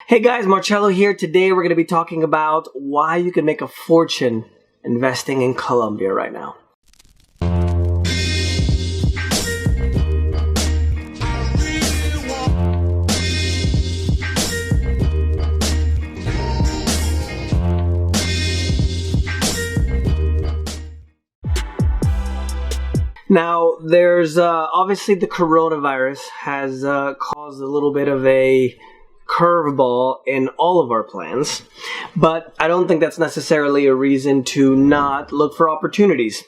Hey guys, Marcello here. Today we're going to be talking about why you can make a fortune investing in Colombia right now. Now, there's obviously the coronavirus has caused a little bit of a curveball in all of our plans, but I don't think that's necessarily a reason to not look for opportunities.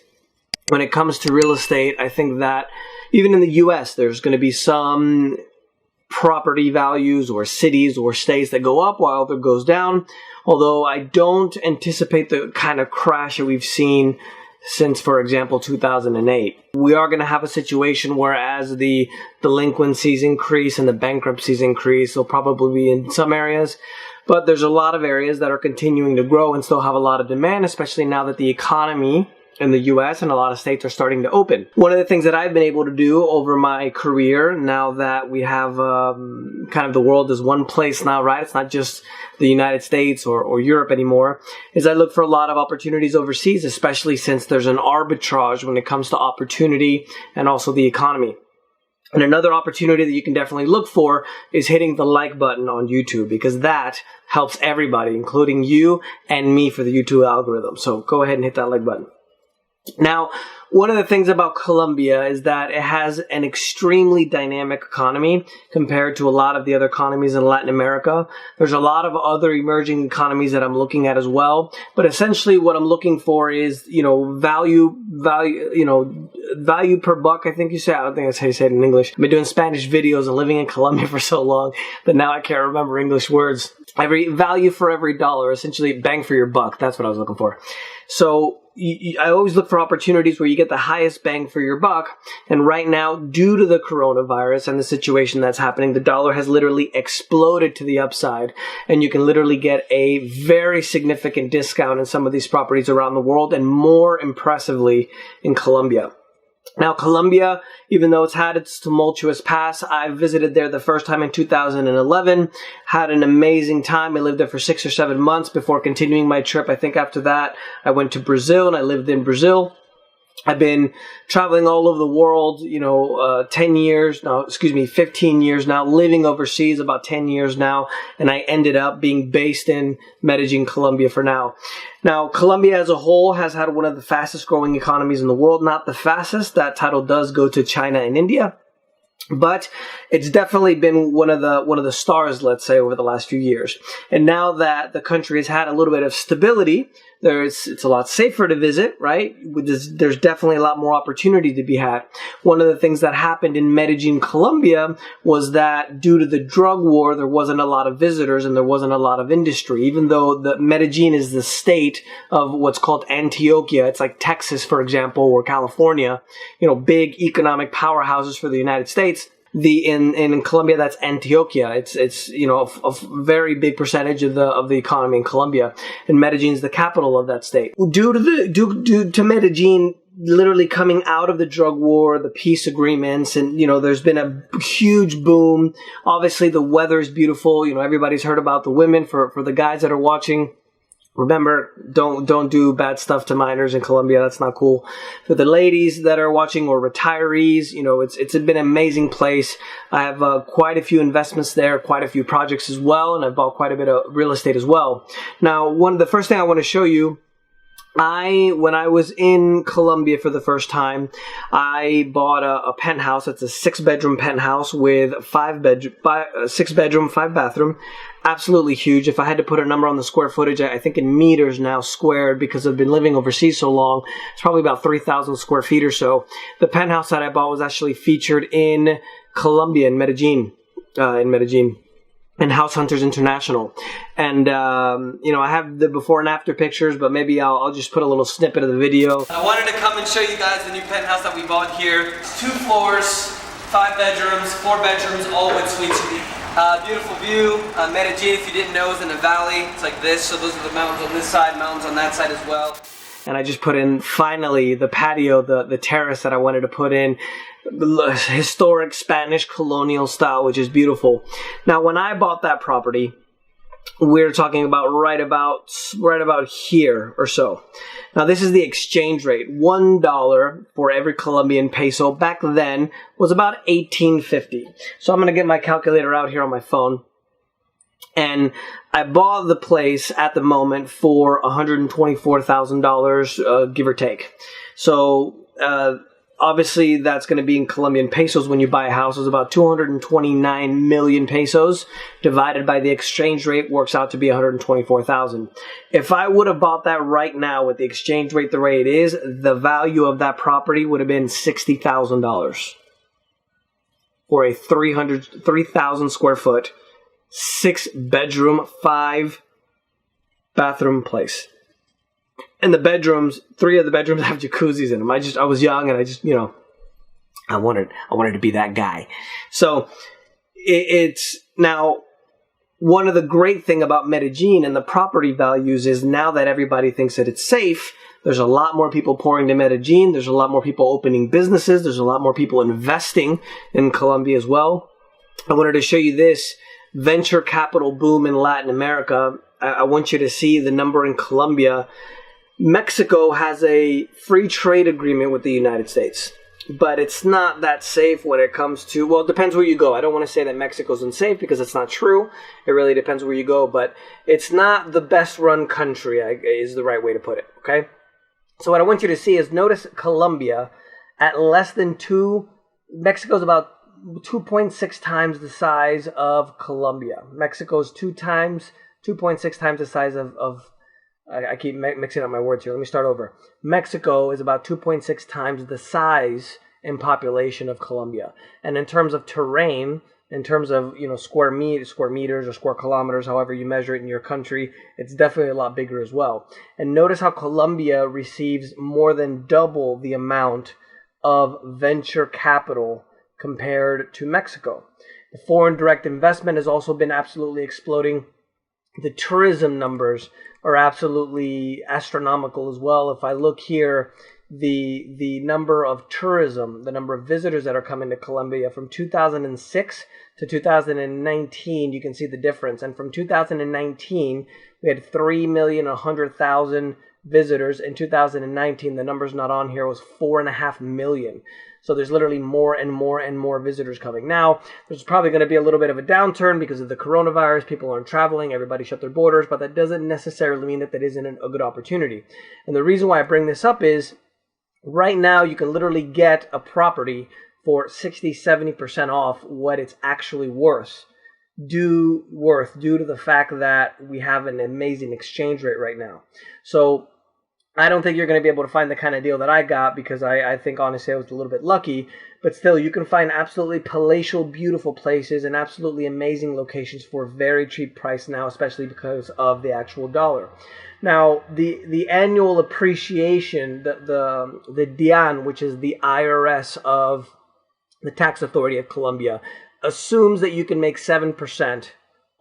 When it comes to real estate, I think that even in the US, there's going to be some property values or cities or states that go up while other goes down, although I don't anticipate the kind of crash that we've seen since, for example, 2008. We are going to have a situation where as the delinquencies increase and the bankruptcies increase, they'll probably be in some areas, but there's a lot of areas that are continuing to grow and still have a lot of demand, especially now that the economy in the US and a lot of states are starting to open. One of the things that I've been able to do over my career, now that we have kind of the world is one place now, right? It's not just the United States or Europe anymore, is I look for a lot of opportunities overseas, especially since there's an arbitrage when it comes to opportunity and also the economy. And another opportunity that you can definitely look for is hitting the like button on YouTube, because that helps everybody, including you and me, for the YouTube algorithm. So go ahead and hit that like button. Now, one of the things about Colombia is that it has an extremely dynamic economy compared to a lot of the other economies in Latin America. There's a lot of other emerging economies that I'm looking at as well, but essentially what I'm looking for is, value per buck, I think you say. I don't think that's how you say it in English. I've been doing Spanish videos and living in Colombia for so long that now I can't remember English words. Value for every dollar, essentially bang for your buck. That's what I was looking for. So I always look for opportunities where you get the highest bang for your buck. And right now, due to the coronavirus and the situation that's happening, the dollar has literally exploded to the upside. And you can literally get a very significant discount in some of these properties around the world, and more impressively in Colombia. Now, Colombia, even though it's had its tumultuous past, I visited there the first time in 2011, had an amazing time. I lived there for 6 or 7 months before continuing my trip. I think after that, I went to Brazil and I lived in Brazil. I've been traveling all over the world, 15 years now, living overseas about 10 years now, and I ended up being based in Medellin, Colombia for now. Now, Colombia as a whole has had one of the fastest growing economies in the world. Not the fastest, that title does go to China and India, but it's definitely been one of the stars, let's say, over the last few years. And now that the country has had a little bit of stability, it's a lot safer to visit, right? There's definitely a lot more opportunity to be had. One of the things that happened in Medellin, Colombia, was that due to the drug war, there wasn't a lot of visitors and there wasn't a lot of industry. Even though Medellin is the state of what's called Antioquia, it's like Texas, for example, or California, big economic powerhouses for the United States. In Colombia, that's Antioquia. It's a very big percentage of the economy in Colombia, and Medellin is the capital of that state. Due to Medellin literally coming out of the drug war, the peace agreements, and there's been a huge boom. Obviously, the weather is beautiful. Everybody's heard about the women. For the guys that are watching, remember, don't do bad stuff to minors in Colombia. That's not cool. For the ladies that are watching or retirees, it's been an amazing place. I have quite a few investments there, quite a few projects as well, and I've bought quite a bit of real estate as well. Now, the first thing I want to show you, when I was in Colombia for the first time, I bought a penthouse. It's a 6-bedroom penthouse with 6-bedroom, 5-bathroom. Absolutely huge. If I had to put a number on the square footage, I think in meters now squared, because I've been living overseas so long, it's probably about 3,000 square feet or so. The penthouse that I bought was actually featured in Colombia, in Medellin, and House Hunters International. And, I have the before and after pictures, but maybe I'll just put a little snippet of the video. I wanted to come and show you guys the new penthouse that we bought here. It's 2 floors, 5 bedrooms, 4 bedrooms, all with suites. Beautiful view. Medellin, if you didn't know, is in a valley. It's like this, so those are the mountains on this side, mountains on that side as well. And I just put in, finally, the patio, the terrace that I wanted to put in. Historic Spanish colonial style, which is beautiful. Now, when I bought that property, we're talking about right about here or so. Now, this is the exchange rate. $1 for every Colombian peso back then was about 1850. So I'm going to get my calculator out here on my phone. And I bought the place at the moment for $124,000, give or take. So, obviously, that's going to be in Colombian pesos when you buy a house. It's about 229 million pesos divided by the exchange rate works out to be 124,000. If I would have bought that right now with the exchange rate the way it is, the value of that property would have been $60,000 for a 3,000 square foot, 6-bedroom, 5-bathroom place. And the bedrooms, 3 of the bedrooms have jacuzzis in them. I was young and I wanted to be that guy. So it's now one of the great thing about Medellin and the property values is now that everybody thinks that it's safe, there's a lot more people pouring to Medellin. There's a lot more people opening businesses. There's a lot more people investing in Colombia as well. I wanted to show you this venture capital boom in Latin America. I want you to see the number in Colombia. Mexico has a free trade agreement with the United States, but it's not that safe when it comes to, well, it depends where you go. I don't want to say that Mexico's unsafe because it's not true. It really depends where you go, but it's not the best run country is the right way to put it, okay? So what I want you to see is notice Colombia at less than Mexico's about 2.6 times the size of Colombia. Mexico's 2.6 times the size of I keep mixing up my words here. Let me start over. Mexico is about 2.6 times the size in population of Colombia. And in terms of terrain, in terms of square meters or square kilometers, however you measure it in your country, it's definitely a lot bigger as well. And notice how Colombia receives more than double the amount of venture capital compared to Mexico. The foreign direct investment has also been absolutely exploding. The tourism numbers are absolutely astronomical as well. If I look here, the number of tourism, the number of visitors that are coming to Colombia from 2006 to 2019, you can see the difference. And from 2019, we had 3,100,000 visitors. In 2019, the number's not on here, was 4.5 million. So there's literally more and more and more visitors coming. Now, there's probably going to be a little bit of a downturn because of the coronavirus. People aren't traveling. Everybody shut their borders. But that doesn't necessarily mean that isn't a good opportunity. And the reason why I bring this up is right now you can literally get a property for 60-70% off what it's actually worth due to the fact that we have an amazing exchange rate right now. So I don't think you're going to be able to find the kind of deal that I got because I think honestly I was a little bit lucky. But still, you can find absolutely palatial, beautiful places and absolutely amazing locations for a very cheap price now, especially because of the actual dollar. Now, the annual appreciation, the DIAN, which is the IRS of the tax authority of Colombia, assumes that you can make 7%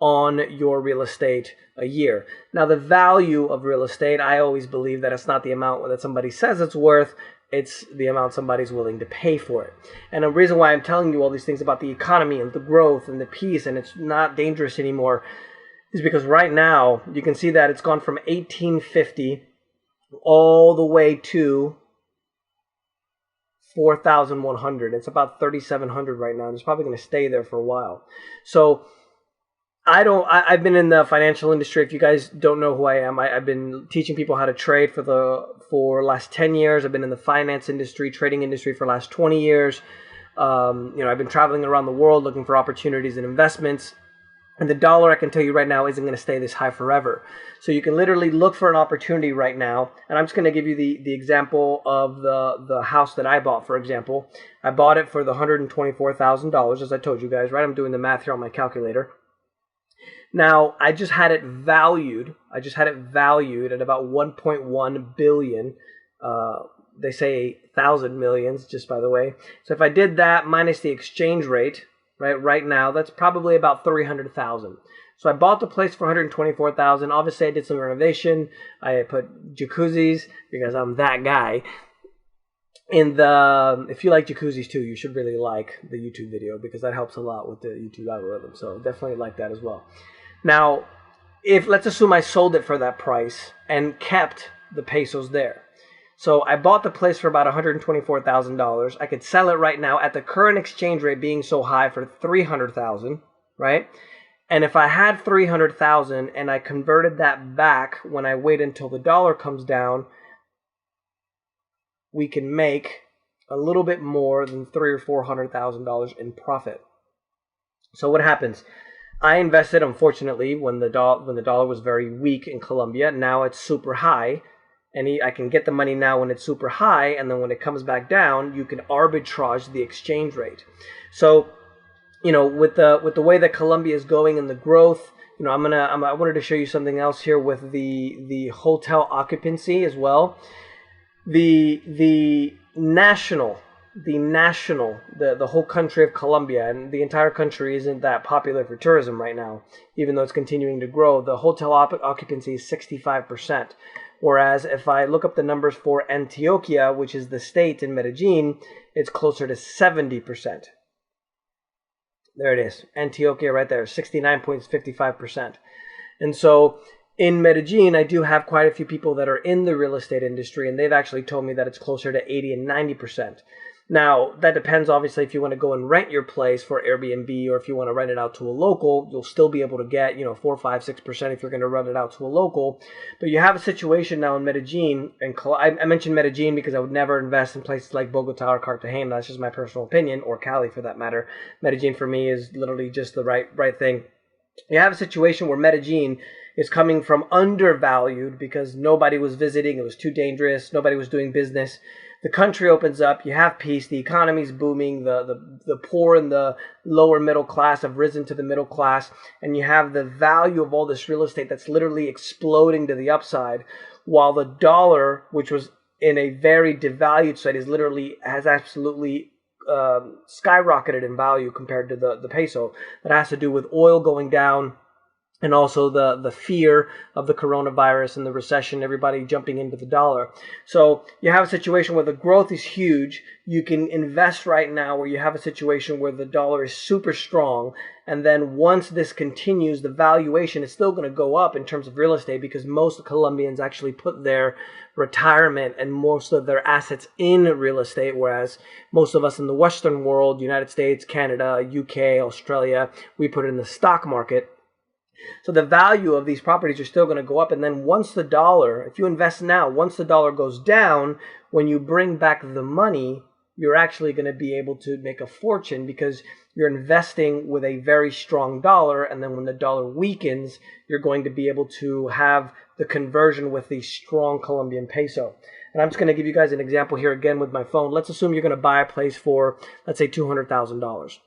on your real estate a year. Now, the value of real estate, I always believe that it's not the amount that somebody says it's worth, it's the amount somebody's willing to pay for it. And the reason why I'm telling you all these things about the economy and the growth and the peace and it's not dangerous anymore is because right now you can see that it's gone from 1850 all the way to 4,100. It's about 3,700 right now, and it's probably going to stay there for a while. So I've been in the financial industry. If you guys don't know who I am, I've been teaching people how to trade for the last 10 years. I've been in the finance industry, trading industry for the last 20 years. I've been traveling around the world looking for opportunities and investments. And the dollar, I can tell you right now, isn't going to stay this high forever. So you can literally look for an opportunity right now. And I'm just going to give you the example of the house that I bought, for example. I bought it for the $124,000, as I told you guys, right? I'm doing the math here on my calculator. Now, I just had it valued. at about 1.1 billion. They say 1,000 millions, just by the way. So if I did that minus the exchange rate, right now, that's probably about 300,000. So I bought the place for 124,000. Obviously, I did some renovation. I put jacuzzis because I'm that guy. And if you like jacuzzis too, you should really like the YouTube video because that helps a lot with the YouTube algorithm. So definitely like that as well. Now, if let's assume I sold it for that price and kept the pesos there. So I bought the place for about $124,000. I could sell it right now at the current exchange rate being so high for $300,000, right? And if I had $300,000 and I converted that back when I wait until the dollar comes down, we can make a little bit more than $300,000 or $400,000 in profit. So what happens? I invested, unfortunately, when the dollar was very weak in Colombia. Now it's super high, and I can get the money now when it's super high, and then when it comes back down, you can arbitrage the exchange rate. So, you know, with the way that Colombia is going and the growth, you know, I wanted to show you something else here with the hotel occupancy as well. The whole country of Colombia, and the entire country isn't that popular for tourism right now, even though it's continuing to grow. The hotel occupancy is 65%. Whereas if I look up the numbers for Antioquia, which is the state in Medellin, it's closer to 70%. There it is. Antioquia right there, 69.55%. And so in Medellin, I do have quite a few people that are in the real estate industry, and they've actually told me that it's closer to 80 and 90%. Now, that depends, obviously, if you want to go and rent your place for Airbnb or if you want to rent it out to a local, you'll still be able to get, 4, 5, 6% if you're going to rent it out to a local. But you have a situation now in Medellin, and I mentioned Medellin because I would never invest in places like Bogota or Cartagena. That's just my personal opinion, or Cali for that matter. Medellin for me is literally just the right thing. You have a situation where Medellin is coming from undervalued because nobody was visiting, it was too dangerous, nobody was doing business. The country opens up, you have peace, the economy's booming, the poor and the lower middle class have risen to the middle class, and you have the value of all this real estate that's literally exploding to the upside, while the dollar, which was in a very devalued state, has absolutely skyrocketed in value compared to the peso. That has to do with oil going down, and also the fear of the coronavirus and the recession, everybody jumping into the dollar. So you have a situation where the growth is huge. You can invest right now where you have a situation where the dollar is super strong. And then once this continues, the valuation is still going to go up in terms of real estate because most Colombians actually put their retirement and most of their assets in real estate, whereas most of us in the Western world, United States, Canada, UK, Australia, we put it in the stock market. So the value of these properties are still going to go up. And then once the dollar, if you invest now, once the dollar goes down, when you bring back the money, you're actually going to be able to make a fortune because you're investing with a very strong dollar. And then when the dollar weakens, you're going to be able to have the conversion with the strong Colombian peso. And I'm just going to give you guys an example here again with my phone. Let's assume you're going to buy a place for, let's say, $200,000.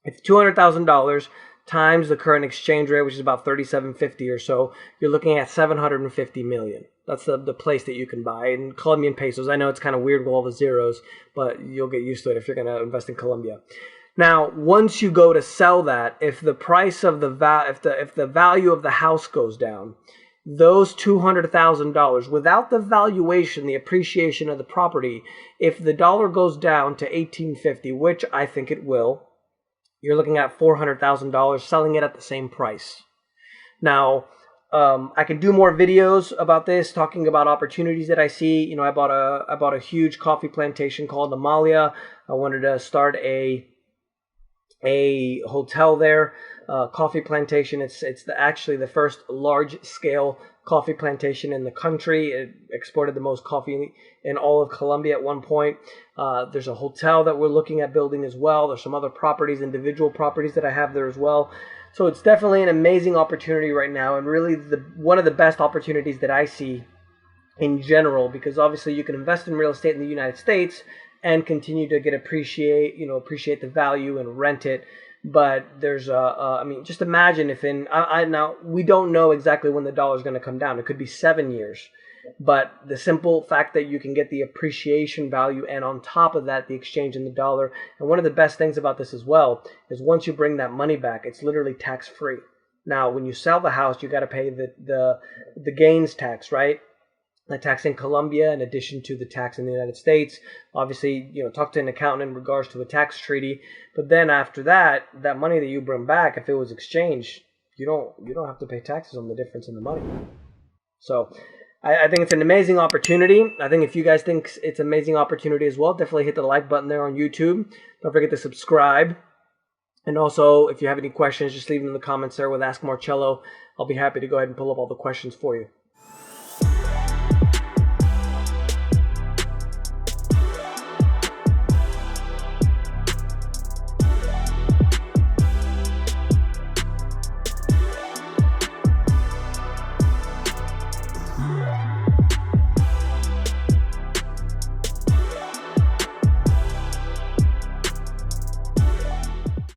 It's $200,000 times the current exchange rate, which is about 37.50 or so, you're looking at 750 million. That's the place that you can buy in Colombian pesos. I know it's kind of weird with all the zeros, but you'll get used to it if you're going to invest in Colombia. Now, once you go to sell that, if the price of if the value of the house goes down, those $200,000 without the valuation, the appreciation of the property, if the dollar goes down to 18.50, which I think it will, you're looking at $400,000 selling it at the same price. Now, I can do more videos about this, talking about opportunities that I see. I bought a huge coffee plantation called Amalia. I wanted to start a hotel there, coffee plantation. It's actually the first large scale coffee plantation in the country. It exported the most coffee in all of Colombia at one point. There's a hotel that we're looking at building as well. There's some other properties, individual properties that I have there as well. So it's definitely an amazing opportunity right now, and really one of the best opportunities that I see in general, because obviously you can invest in real estate in the United States and continue to appreciate the value and rent it. But there's just imagine if now we don't know exactly when the dollar is going to come down. It could be 7 years. But the simple fact that you can get the appreciation value and on top of that, the exchange in the dollar. And one of the best things about this as well is once you bring that money back, it's literally tax free. Now, when you sell the house, you got to pay the gains tax, right? The tax in Colombia in addition to the tax in the United States. Obviously, talk to an accountant in regards to a tax treaty. But then after that, that money that you bring back, if it was exchanged, you don't have to pay taxes on the difference in the money. So I think it's an amazing opportunity. I think if you guys think it's an amazing opportunity as well, definitely hit the like button there on YouTube. Don't forget to subscribe. And also, if you have any questions, just leave them in the comments there with Ask Marcello. I'll be happy to go ahead and pull up all the questions for you.